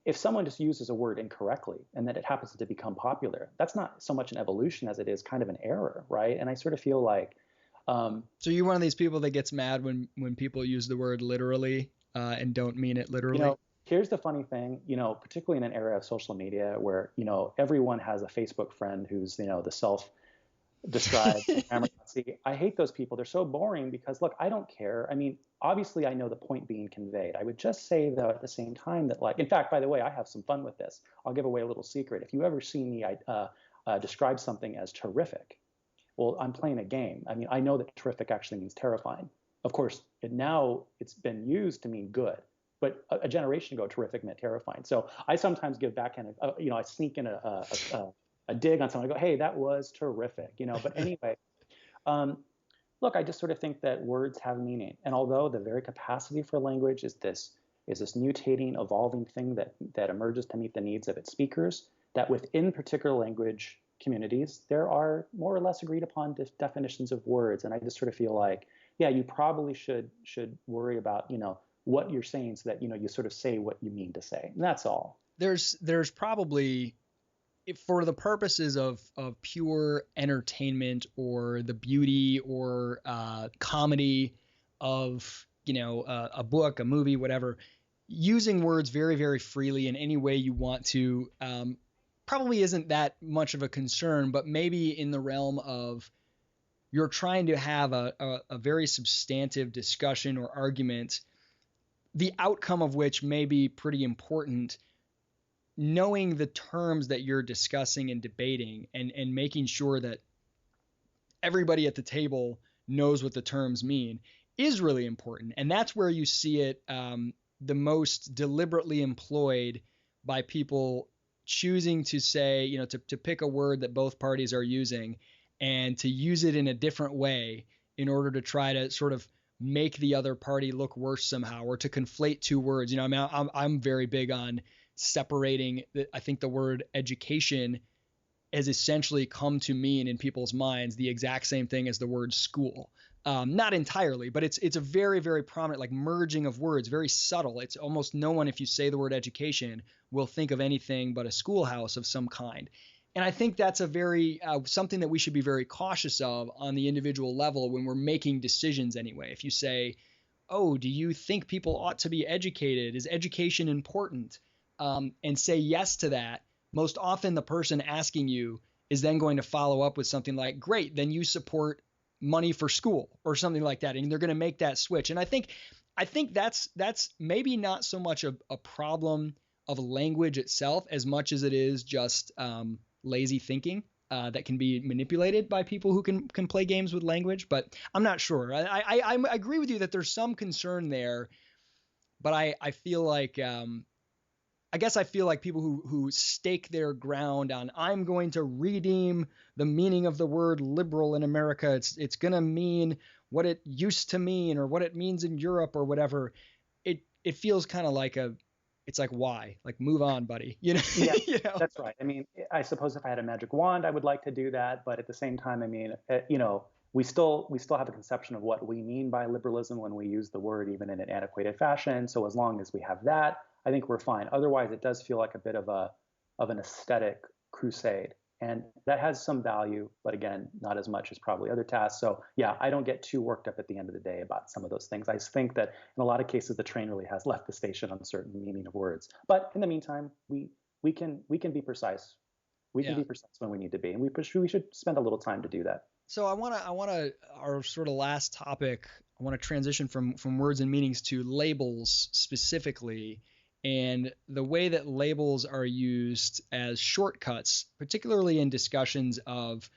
if someone just uses a word incorrectly and then it happens to become popular, that's not so much an evolution as it is kind of an error, right? And I sort of feel like. So you're one of these people that gets mad when people use the word literally and don't mean it literally? Here's the funny thing, particularly in an era of social media where, everyone has a Facebook friend who's, the self-described grammar Nazi. I hate those people. They're so boring because, look, I don't care. I mean, obviously, I know the point being conveyed. I would just say, though, at the same time that, in fact, by the way, I have some fun with this. I'll give away a little secret. If you ever see me describe something as terrific, well, I'm playing a game. I mean, I know that terrific actually means terrifying. Of course, now it's been used to mean good. But a generation ago, terrific meant terrifying. So I sometimes give backhand, I sneak in a dig on someone. I go, hey, that was terrific, But anyway, look, I just sort of think that words have meaning. And although the very capacity for language is this mutating, evolving thing that emerges to meet the needs of its speakers, that within particular language communities, there are more or less agreed upon definitions of words. And I just sort of feel like, yeah, you probably should worry about, what you're saying so that, you sort of say what you mean to say. And that's all. There's probably, for the purposes of pure entertainment or the beauty or comedy of, a book, a movie, whatever, using words very, very freely in any way you want to probably isn't that much of a concern, but maybe in the realm of you're trying to have a very substantive discussion or argument, the outcome of which may be pretty important, knowing the terms that you're discussing and debating and making sure that everybody at the table knows what the terms mean is really important. And that's where you see it the most deliberately employed by people choosing to say, to pick a word that both parties are using and to use it in a different way in order to try to sort of make the other party look worse somehow, or to conflate two words. I mean, I'm very big on separating. I think the word education has essentially come to mean in people's minds the exact same thing as the word school. Not entirely, but it's a very, very prominent, like, merging of words, very subtle. It's almost no one, if you say the word education, will think of anything but a schoolhouse of some kind. And I think that's a very something that we should be very cautious of on the individual level when we're making decisions anyway. If you say, oh, do you think people ought to be educated? Is education important? And say yes to that, most often the person asking you is then going to follow up with something like, great, then you support money for school or something like that. And they're going to make that switch. And I think that's maybe not so much a problem of language itself as much as it is just lazy thinking that can be manipulated by people who can play games with language. But I'm not sure. I agree with you that there's some concern there, but I feel like I guess I feel like people who stake their ground on, I'm going to redeem the meaning of the word liberal in America. It's going to mean what it used to mean or what it means in Europe or whatever. It feels kind of like it's like, why? Like, move on, buddy. You know? Yeah, You know? that's right. I mean, I suppose if I had a magic wand, I would like to do that. But at the same time, I mean, we still have a conception of what we mean by liberalism when we use the word, even in an antiquated fashion. So as long as we have that, I think we're fine. Otherwise, it does feel like a bit of an aesthetic crusade, and that has some value, but again, not as much as probably other tasks. So yeah, I don't get too worked up at the end of the day about some of those things. I think that in a lot of cases, the train really has left the station on certain meaning of words. But in the meantime, we can be precise. We can be precise when we need to be, and we should spend a little time to do that. So I want to our sort of last topic. I want to transition from words and meanings to labels specifically. And the way that labels are used as shortcuts, particularly in discussions of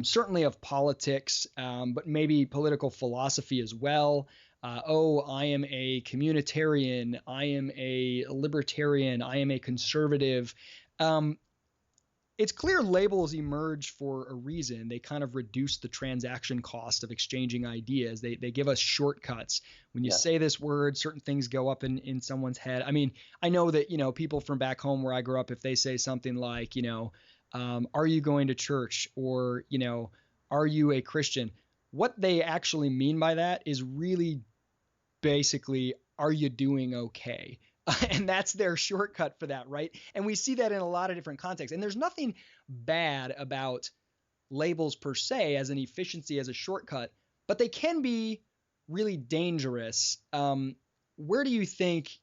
certainly of politics, but maybe political philosophy as well. I am a communitarian. I am a libertarian. I am a conservative. It's clear labels emerge for a reason. They kind of reduce the transaction cost of exchanging ideas. They give us shortcuts. When you say this word, certain things go up in someone's head. I mean, I know that, people from back home where I grew up, if they say something like, are you going to church? Or, are you a Christian? What they actually mean by that is really basically, are you doing okay? And that's their shortcut for that, right? And we see that in a lot of different contexts. And there's nothing bad about labels per se as an efficiency, as a shortcut, but they can be really dangerous. Where do you think,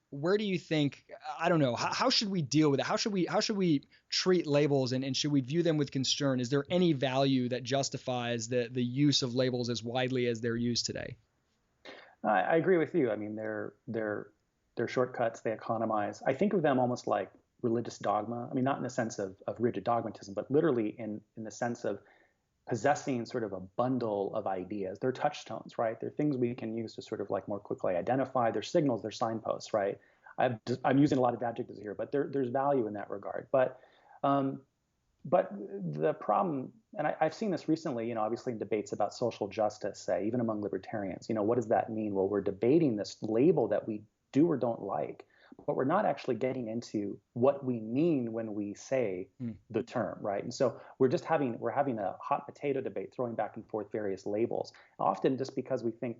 I don't know, how should we deal with it? How should we treat labels, and should we view them with concern? Is there any value that justifies the use of labels as widely as they're used today? I agree with you. I mean, they're shortcuts. They economize. I think of them almost like religious dogma. I mean, not in the sense of rigid dogmatism, but literally in the sense of possessing sort of a bundle of ideas. They're touchstones, right? They're things we can use to sort of like more quickly identify. They're signals. They're signposts, right? I'm using a lot of adjectives here, but there's value in that regard. But the problem, and I've seen this recently, obviously in debates about social justice, say, even among libertarians, what does that mean? Well, we're debating this label that we do or don't like, but we're not actually getting into what we mean when we say the term, right? And so we're having a hot potato debate, throwing back and forth various labels, often just because we think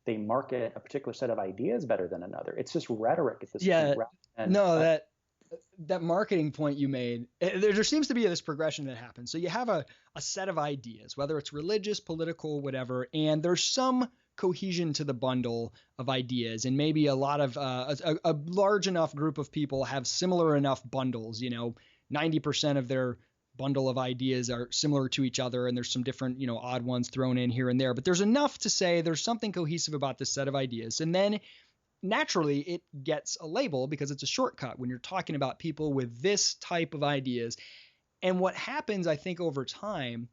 they market a particular set of ideas better than another. It's just rhetoric at this point. That marketing point you made, there seems to be this progression that happens. So you have a set of ideas, whether it's religious, political, whatever, and there's some cohesion to the bundle of ideas, and maybe a lot of a large enough group of people have similar enough bundles. 90% of their bundle of ideas are similar to each other, and there's some different odd ones thrown in here and there, but there's enough to say there's something cohesive about this set of ideas. And then naturally it gets a label because it's a shortcut when you're talking about people with this type of ideas. And what happens, I think, over time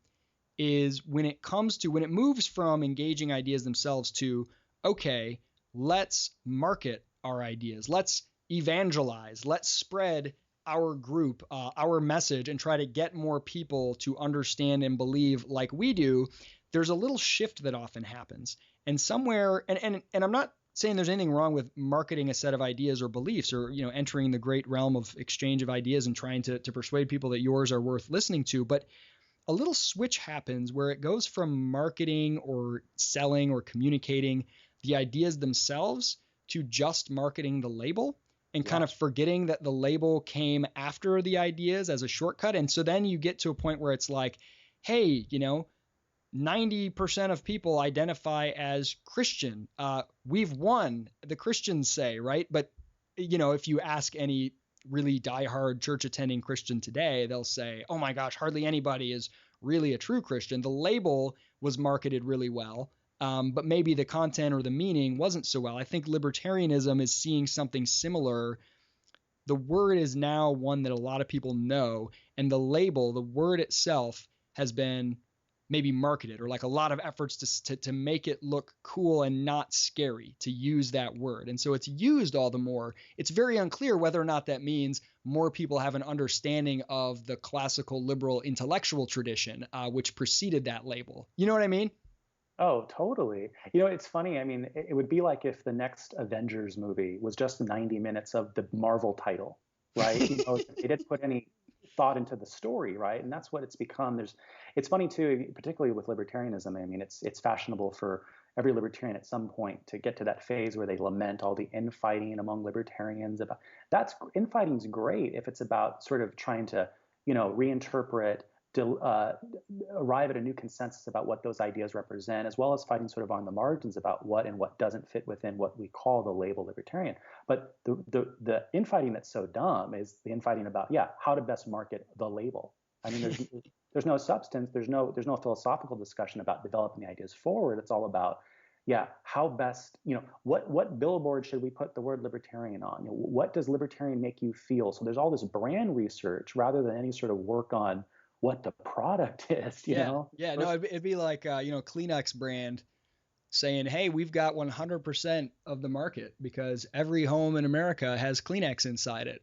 is when it moves from engaging ideas themselves to, okay, let's market our ideas, let's evangelize, let's spread our group, our message, and try to get more people to understand and believe like we do, there's a little shift that often happens. And somewhere, and I'm not saying there's anything wrong with marketing a set of ideas or beliefs, or entering the great realm of exchange of ideas and trying to persuade people that yours are worth listening to, but a little switch happens where it goes from marketing or selling or communicating the ideas themselves to just marketing the label, and kind of forgetting that the label came after the ideas as a shortcut. And so then you get to a point where it's like, hey, 90% of people identify as Christian. We've won, the Christians say, right? But, if you ask any really diehard church attending Christian today, they'll say, oh my gosh, hardly anybody is really a true Christian. The label was marketed really well, but maybe the content or the meaning wasn't so well. I think libertarianism is seeing something similar. The word is now one that a lot of people know, and the label, the word itself, has been maybe marketed, or like a lot of efforts to make it look cool and not scary to use that word. And so it's used all the more. It's very unclear whether or not that means more people have an understanding of the classical liberal intellectual tradition, which preceded that label. You know what I mean? Oh, totally. It's funny. I mean, it would be like if the next Avengers movie was just 90 minutes of the Marvel title, right? They didn't put any thought into the story, right? And that's what it's become. It's funny too, particularly with libertarianism. I mean, it's fashionable for every libertarian at some point to get to that phase where they lament all the infighting among libertarians. Infighting's great if it's about sort of trying to, reinterpret, arrive at a new consensus about what those ideas represent, as well as fighting sort of on the margins about what and what doesn't fit within what we call the label libertarian. But the infighting that's so dumb is the infighting about, how to best market the label. I mean, there's no substance, there's no philosophical discussion about developing the ideas forward. It's all about, how best, what billboard should we put the word libertarian on? What does libertarian make you feel? So there's all this brand research rather than any sort of work on what the product is, you know? Yeah, no, it'd be like, Kleenex brand saying, hey, we've got 100% of the market because every home in America has Kleenex inside it.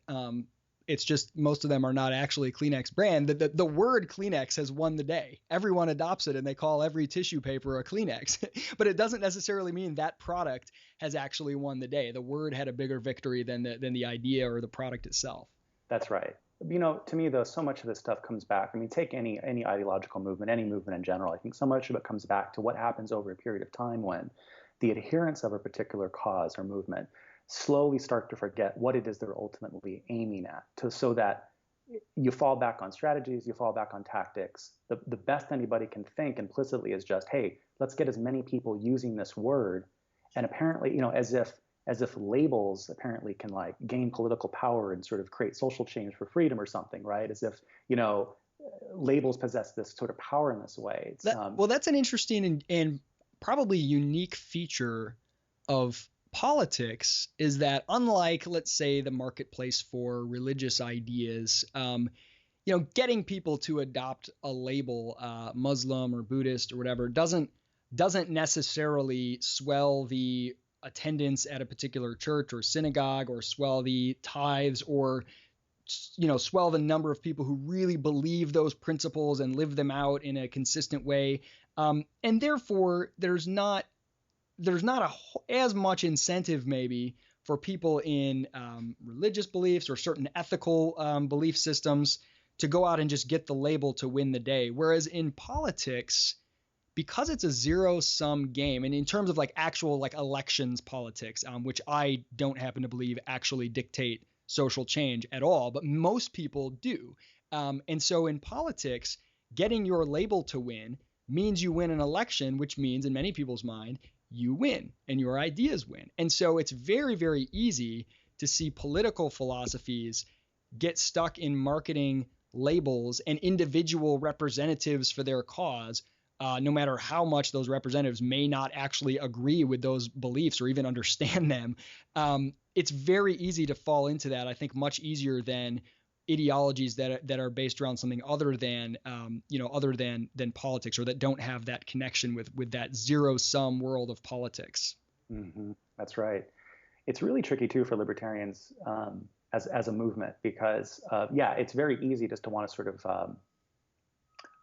It's just most of them are not actually Kleenex brand. The word Kleenex has won the day. Everyone adopts it and they call every tissue paper a Kleenex. But it doesn't necessarily mean that product has actually won the day. The word had a bigger victory than the idea or the product itself. That's right. To me, though, so much of this stuff comes back. I mean, take any ideological movement, any movement in general. I think so much of it comes back to what happens over a period of time when the adherents of a particular cause or movement slowly start to forget what it is they're ultimately aiming at, so that you fall back on strategies, you fall back on tactics. The best anybody can think implicitly is just, hey, let's get as many people using this word. And apparently, as if labels apparently can like gain political power and sort of create social change for freedom or something, right? As if, labels possess this sort of power in this way. Well, that's an interesting and probably unique feature of politics, is that unlike, let's say, the marketplace for religious ideas, getting people to adopt a label, Muslim or Buddhist or whatever, doesn't necessarily swell the attendance at a particular church or synagogue, or swell the tithes, or swell the number of people who really believe those principles and live them out in a consistent way. And therefore, there's not as much incentive maybe for people in religious beliefs or certain ethical belief systems to go out and just get the label to win the day. Whereas in politics, because it's a zero-sum game, and in terms of like actual like elections politics, which I don't happen to believe actually dictate social change at all, but most people do. And so in politics, getting your label to win means you win an election, which means in many people's mind, you win and your ideas win. And so it's very, very easy to see political philosophies get stuck in marketing labels and individual representatives for their cause, no matter how much those representatives may not actually agree with those beliefs or even understand them. It's very easy to fall into that, I think much easier than ideologies that are based around something other than politics, or that don't have that connection with that zero-sum world of politics. Mm-hmm. That's right. It's really tricky too for libertarians as a movement, because it's very easy just to want to sort of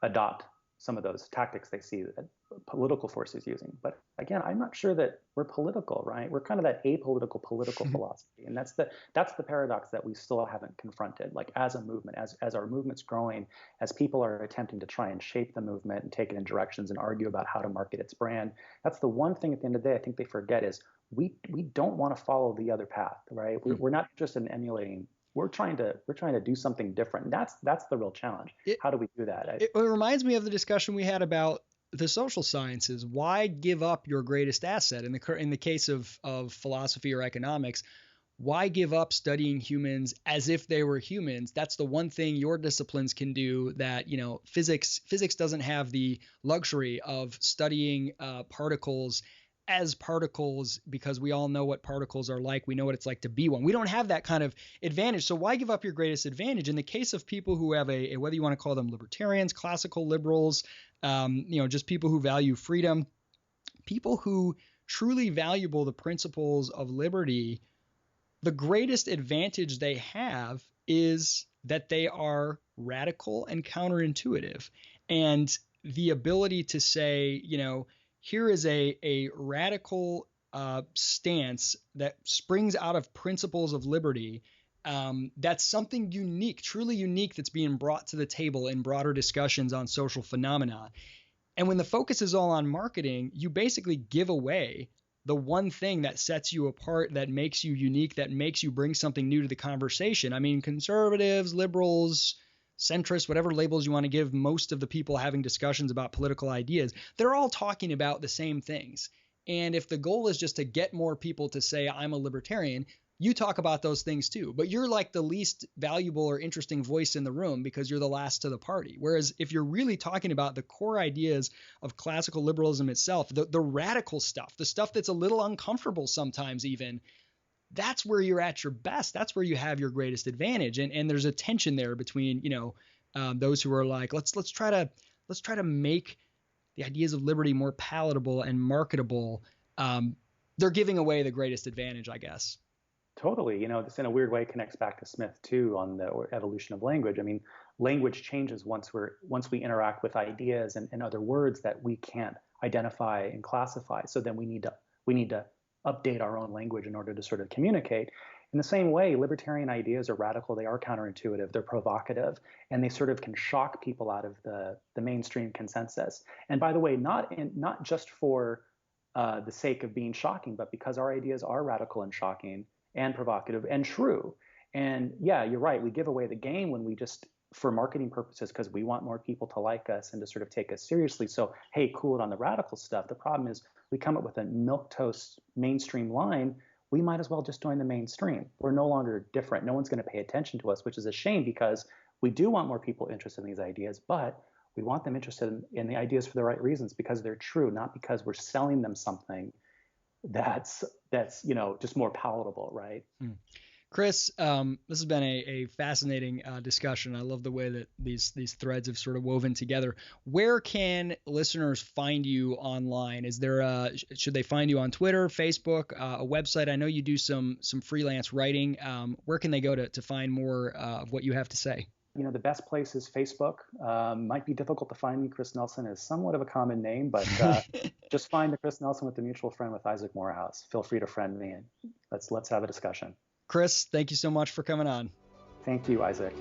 adopt some of those tactics they see that political forces using. But again, I'm not sure that we're political, right? We're kind of that apolitical political philosophy. And that's the paradox that we still haven't confronted. Like as a movement, as our movement's growing, as people are attempting to try and shape the movement and take it in directions and argue about how to market its brand, that's the one thing at the end of the day I think they forget is we don't want to follow the other path, right? We're not interested in emulating. We're trying to do something different. That's the real challenge. How do we do that? It reminds me of the discussion we had about the social sciences, why give up your greatest asset? In the case of philosophy or economics, why give up studying humans as if they were humans? That's the one thing your disciplines can do that, physics doesn't have the luxury of studying particles as particles, because we all know what particles are like. We know what it's like to be one. We don't have that kind of advantage. So why give up your greatest advantage? In the case of people who have a whether you want to call them libertarians, classical liberals, just people who value freedom, people who truly value the principles of liberty, the greatest advantage they have is that they are radical and counterintuitive. And the ability to say, here is a radical stance that springs out of principles of liberty. That's something unique, truly unique, that's being brought to the table in broader discussions on social phenomena. And when the focus is all on marketing, you basically give away the one thing that sets you apart, that makes you unique, that makes you bring something new to the conversation. I mean, conservatives, liberals, centrists, whatever labels you want to give most of the people having discussions about political ideas, they're all talking about the same things. And if the goal is just to get more people to say, I'm a libertarian, you talk about those things too, but you're like the least valuable or interesting voice in the room because you're the last to the party. Whereas if you're really talking about the core ideas of classical liberalism itself, the radical stuff, the stuff that's a little uncomfortable sometimes even, that's where you're at your best. That's where you have your greatest advantage. And there's a tension there between, those who are like, let's try to make the ideas of liberty more palatable and marketable. They're giving away the greatest advantage, I guess. Totally. This in a weird way connects back to Smith too on the evolution of language. I mean, language changes once we interact with ideas and other words that we can't identify and classify. So then we need to update our own language in order to sort of communicate. In the same way, libertarian ideas are radical, they are counterintuitive, they're provocative, and they sort of can shock people out of the mainstream consensus. And by the way, not just for the sake of being shocking, but because our ideas are radical and shocking and provocative and true. And yeah, you're right. We give away the game when we just, for marketing purposes, because we want more people to like us and to sort of take us seriously. So, hey, cool it on the radical stuff. The problem is we come up with a milquetoast mainstream line. We might as well just join the mainstream. We're no longer different. No one's going to pay attention to us, which is a shame because we do want more people interested in these ideas, but we want them interested in the ideas for the right reasons, because they're true, not because we're selling them something that's just more palatable, right? Chris, this has been a fascinating discussion. I love the way that these threads have sort of woven together. Where can listeners find you online? Is there should they find you on Twitter, Facebook, a website? I know you do some freelance writing. Where can they go to find more of what you have to say? The best place is Facebook. Might be difficult to find me. Chris Nelson is somewhat of a common name, but just find the Chris Nelson with the mutual friend with Isaac Morehouse. Feel free to friend me and let's have a discussion. Chris, thank you so much for coming on. Thank you, Isaac.